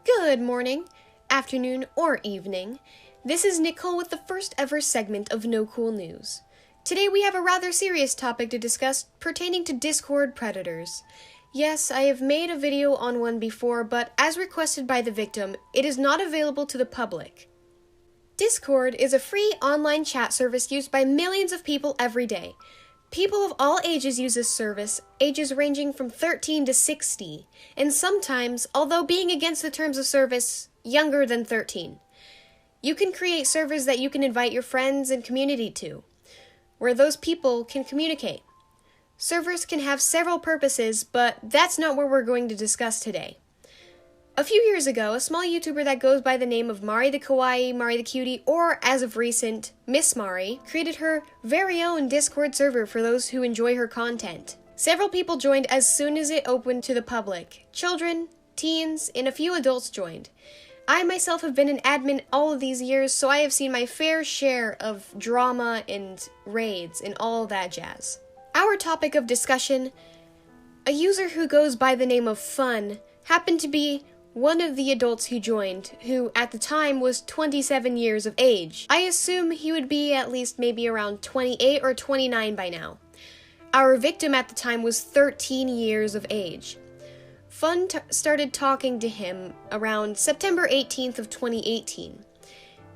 Good morning, afternoon, or evening. This is Nicole with the first ever segment of No Cool News. Today we have a rather serious topic to discuss pertaining to Discord predators. Yes, I have made a video on one before, but as requested by the victim, it is not available to the public. Discord is a free online chat service used by millions of people every day. People of all ages use this service, ages ranging from 13 to 60, and sometimes, although being against the terms of service, younger than 13. You can create servers that you can invite your friends and community to, where those people can communicate. Servers can have several purposes, but that's not what we're going to discuss today. A few years ago, a small YouTuber that goes by the name of Mari the Kawaii, Mari the Cutie, or as of recent, Miss Mari, created her very own Discord server for those who enjoy her content. Several people joined as soon as it opened to the public. Children, teens, and a few adults joined. I myself have been an admin all of these years, so I have seen my fair share of drama and raids and all that jazz. Our topic of discussion, a user who goes by the name of Fun, happened to be one of the adults who joined, who at the time was 27 years of age. I assume he would be at least maybe around 28 or 29 by now. Our victim at the time was 13 years of age. Fun started talking to him around September 18th of 2018.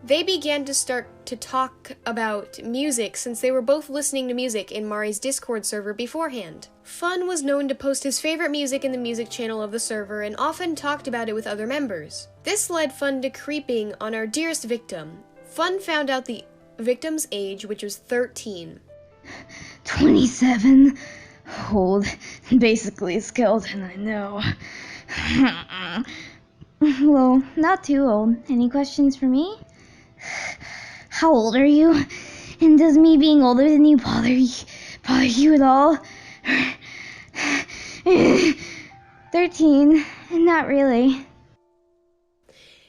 They began to start to talk about music since they were both listening to music in Mari's Discord server beforehand. Fun was known to post his favorite music in the music channel of the server and often talked about it with other members. This led Fun to creeping on our dearest victim. Fun found out the victim's age, which was 13. 27. Old. Basically a skeleton, I know. Well, not too old. Any questions for me? How old are you? And does me being older than you bother you at all? 13. Not really.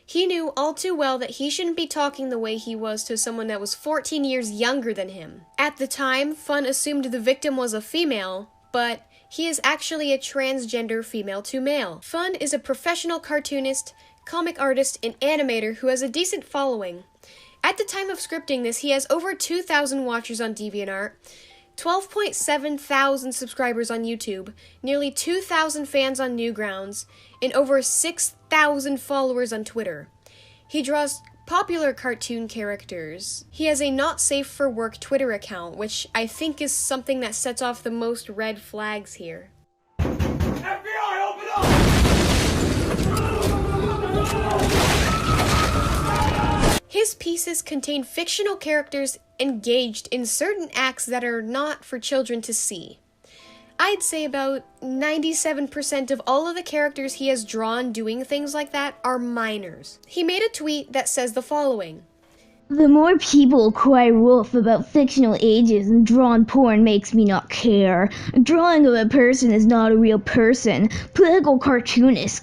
He knew all too well that he shouldn't be talking the way he was to someone that was 14 years younger than him. At the time, Fun assumed the victim was a female, but he is actually a transgender female to male. Fun is a professional cartoonist, comic artist, and animator who has a decent following. At the time of scripting this, he has over 2,000 watchers on DeviantArt, 12.7 thousand subscribers on YouTube, nearly 2,000 fans on Newgrounds, and over 6,000 followers on Twitter. He draws popular cartoon characters. He has a not safe for work Twitter account, which I think is something that sets off the most red flags here. FBI, open up! His pieces contain fictional characters engaged in certain acts that are not for children to see. I'd say about 97% of all of the characters he has drawn doing things like that are minors. He made a tweet that says the following. The more people cry wolf about fictional ages and drawn porn makes me not care. A drawing of a person is not a real person. Political cartoonists,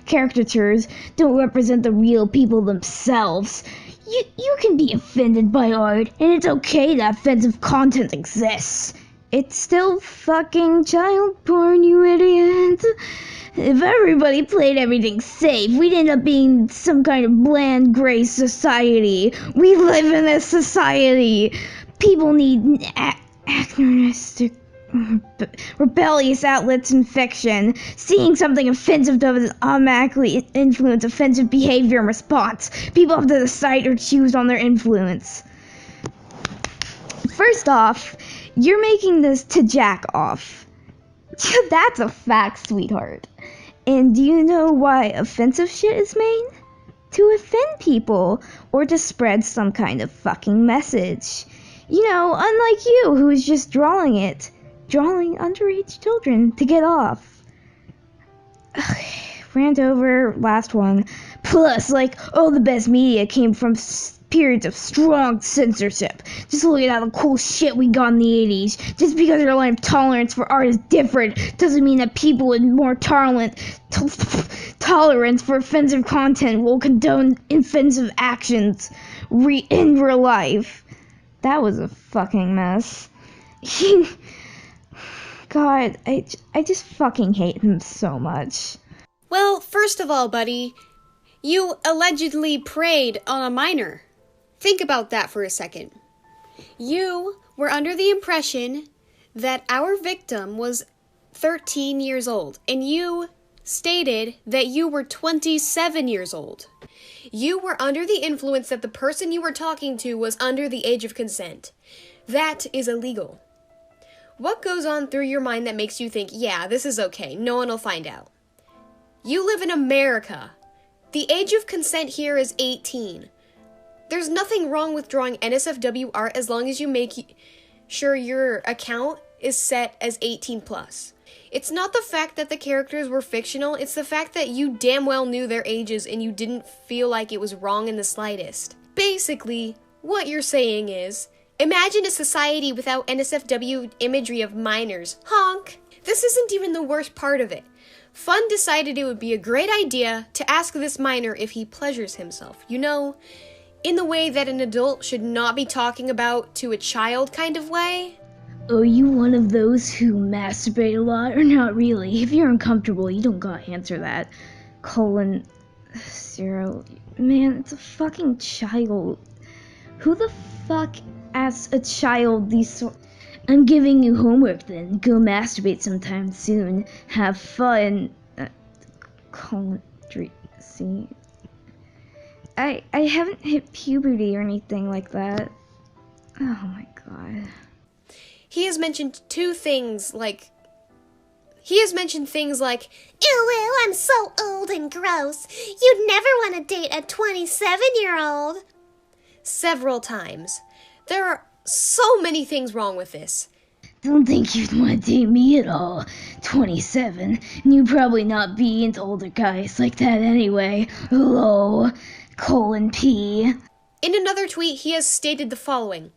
caricatures don't represent the real people themselves. You can be offended by art, and it's okay that offensive content exists. It's still fucking child porn, you idiot. If everybody played everything safe, we'd end up being some kind of bland gray society. We live in this society. People need activistic, rebellious outlets in fiction. Seeing something offensive doesn't automatically influence offensive behavior and response. People have to decide or choose on their influence. First off, you're making this to jack off. That's a fact, sweetheart. And do you know why offensive shit is made? To offend people, or to spread some kind of fucking message. You know, unlike you, who is just drawing underage children to get off. Rant over, last one. Plus, all the best media came from periods of strong censorship. Just look at all the cool shit we got in the 80s. Just because our line of tolerance for art is different doesn't mean that people with more tolerance for offensive content will condone offensive actions in real life. That was a fucking mess. God, I just fucking hate him so much. Well, first of all, buddy, you allegedly preyed on a minor. Think about that for a second. You were under the impression that our victim was 13 years old, and you stated that you were 27 years old. You were under the influence that the person you were talking to was under the age of consent. That is illegal. What goes on through your mind that makes you think, yeah, this is okay, no one will find out? You live in America. The age of consent here is 18. There's nothing wrong with drawing NSFW art as long as you make sure your account is set as 18 plus. It's not the fact that the characters were fictional, it's the fact that you damn well knew their ages and you didn't feel like it was wrong in the slightest. Basically, what you're saying is, imagine a society without NSFW imagery of minors. Honk! This isn't even the worst part of it. Fun decided it would be a great idea to ask this minor if he pleasures himself. You know, in the way that an adult should not be talking about to a child kind of way. Are you one of those who masturbate a lot, or not really? If you're uncomfortable, you don't gotta answer that. Zero. Man, it's a fucking child. Who the fuck asks a child these I'm giving you homework then. Go masturbate sometime soon. Have fun. See? I haven't hit puberty or anything like that. Oh my god. He has mentioned things like, ew, I'm so old and gross. You'd never want to date a 27-year-old. Several times. There are so many things wrong with this. Don't think you'd want to date me at all. 27, and you'd probably not be into older guys like that anyway. Hello, P. In another tweet, he has stated the following.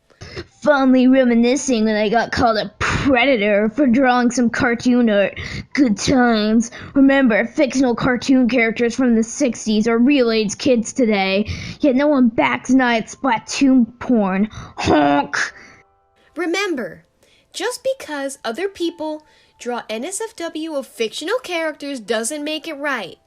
Fondly reminiscing when I got called a predator for drawing some cartoon art. Good times. Remember, fictional cartoon characters from the 60s are real age kids today. Yet no one backs an eye at splatoon porn. Honk! Remember, just because other people draw NSFW of fictional characters doesn't make it right.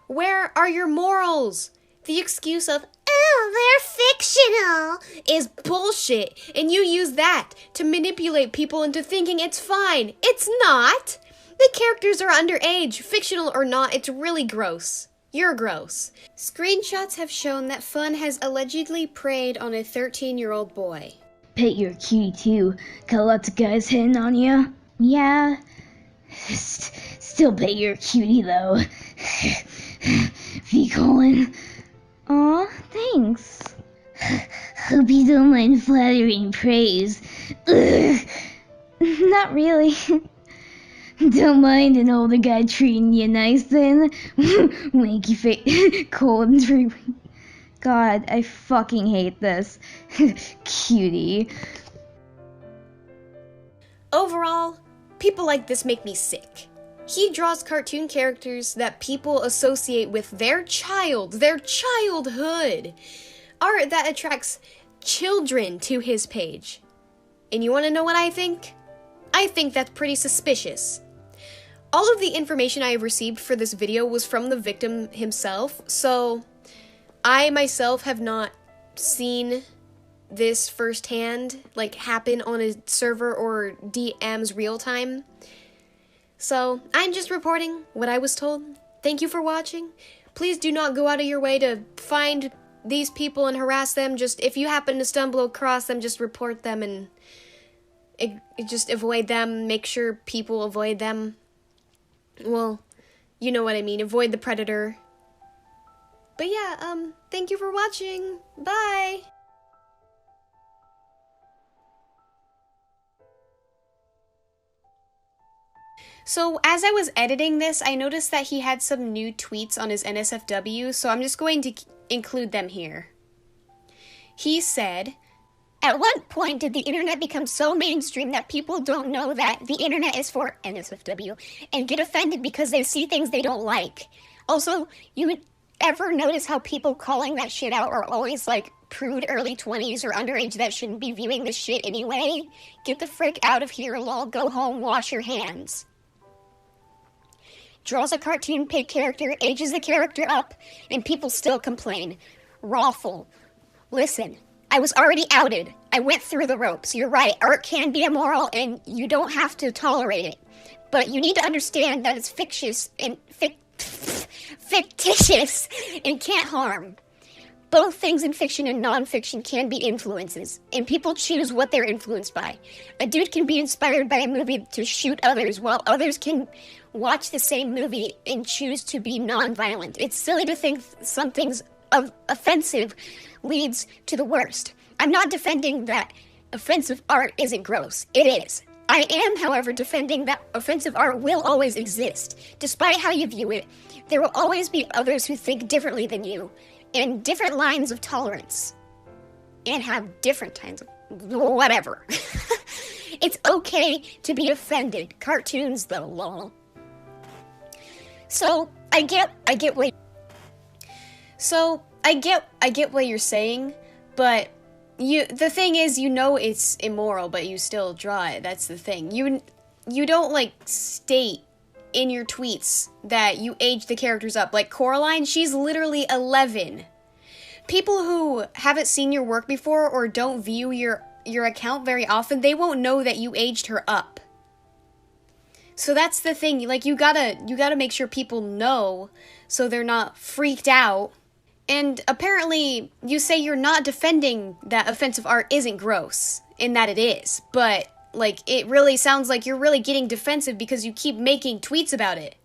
Where are your morals? The excuse of, oh, they're fictional, is bullshit, and you use that to manipulate people into thinking it's fine. It's not. The characters are underage, fictional or not, it's really gross. You're gross. Screenshots have shown that Fun has allegedly preyed on a 13-year-old boy. Pet your cutie too. Got lots of guys hitting on you? Yeah. Still pet your cutie though. V colon. Aw, thanks. Hope you don't mind flattering praise. Ugh. Not really. Don't mind an older guy treating you nice then. Winky face. Colon 3. God, I fucking hate this. Cutie. Overall, people like this make me sick. He draws cartoon characters that people associate with their childhood. Art that attracts children to his page. And you want to know what I think? I think that's pretty suspicious. All of the information I have received for this video was from the victim himself, so I myself have not seen this firsthand, like, happen on a server or DMs real time. So, I'm just reporting what I was told. Thank you for watching. Please do not go out of your way to find these people and harass them. Just, if you happen to stumble across them, just report them and just avoid them. Make sure people avoid them. Well, you know what I mean. Avoid the predator. But yeah, thank you for watching. Bye! So, as I was editing this, I noticed that he had some new tweets on his NSFW, so I'm just going to include them here. He said, at what point did the internet become so mainstream that people don't know that the internet is for NSFW and get offended because they see things they don't like? Also, you would ever notice how people calling that shit out are always like prude early 20s or underage that shouldn't be viewing this shit anyway? Get the frick out of here, lol. Go home, wash your hands. draws a cartoon paid character, ages the character up, and people still complain. Rawful. Listen, I was already outed. I went through the ropes. You're right, art can be immoral, and you don't have to tolerate it. But you need to understand that it's fictitious and can't harm. Both things in fiction and non-fiction can be influences, and people choose what they're influenced by. A dude can be inspired by a movie to shoot others, while others can watch the same movie and choose to be non-violent. It's silly to think something's offensive leads to the worst. I'm not defending that offensive art isn't gross. It is. I am, however, defending that offensive art will always exist. Despite how you view it, there will always be others who think differently than you, and different lines of tolerance, and have different kinds of whatever. It's okay to be offended. Cartoons, though, lol. So, I get what you're saying, but the thing is, you know it's immoral, but you still draw it. That's the thing. You don't, like, state in your tweets that you age the characters up. Like Coraline, she's literally 11. People who haven't seen your work before or don't view your account very often, they won't know that you aged her up. So that's the thing. Like, you gotta make sure people know so they're not freaked out. And apparently, you say you're not defending that offensive art isn't gross, in that it is, but like, it really sounds like you're really getting defensive because you keep making tweets about it.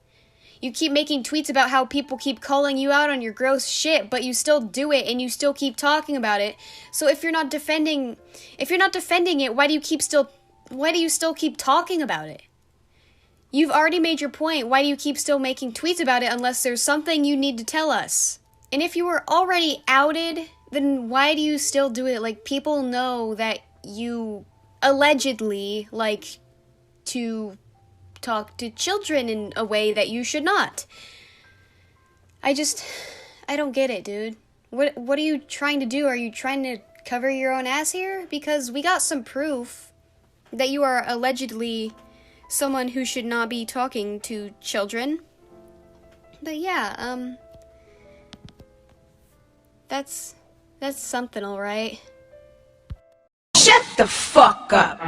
You keep making tweets about how people keep calling you out on your gross shit, but you still do it and you still keep talking about it. So if you're not defending it, why do you still keep talking about it? You've already made your point. Why do you keep still making tweets about it unless there's something you need to tell us? And if you were already outed, then why do you still do it? Like, people know that you allegedly like to talk to children in a way that you should not. I don't get it, dude. What are you trying to do? Are you trying to cover your own ass here? Because we got some proof that you are allegedly someone who should not be talking to children. But yeah, that's something, all right. Shut the fuck up.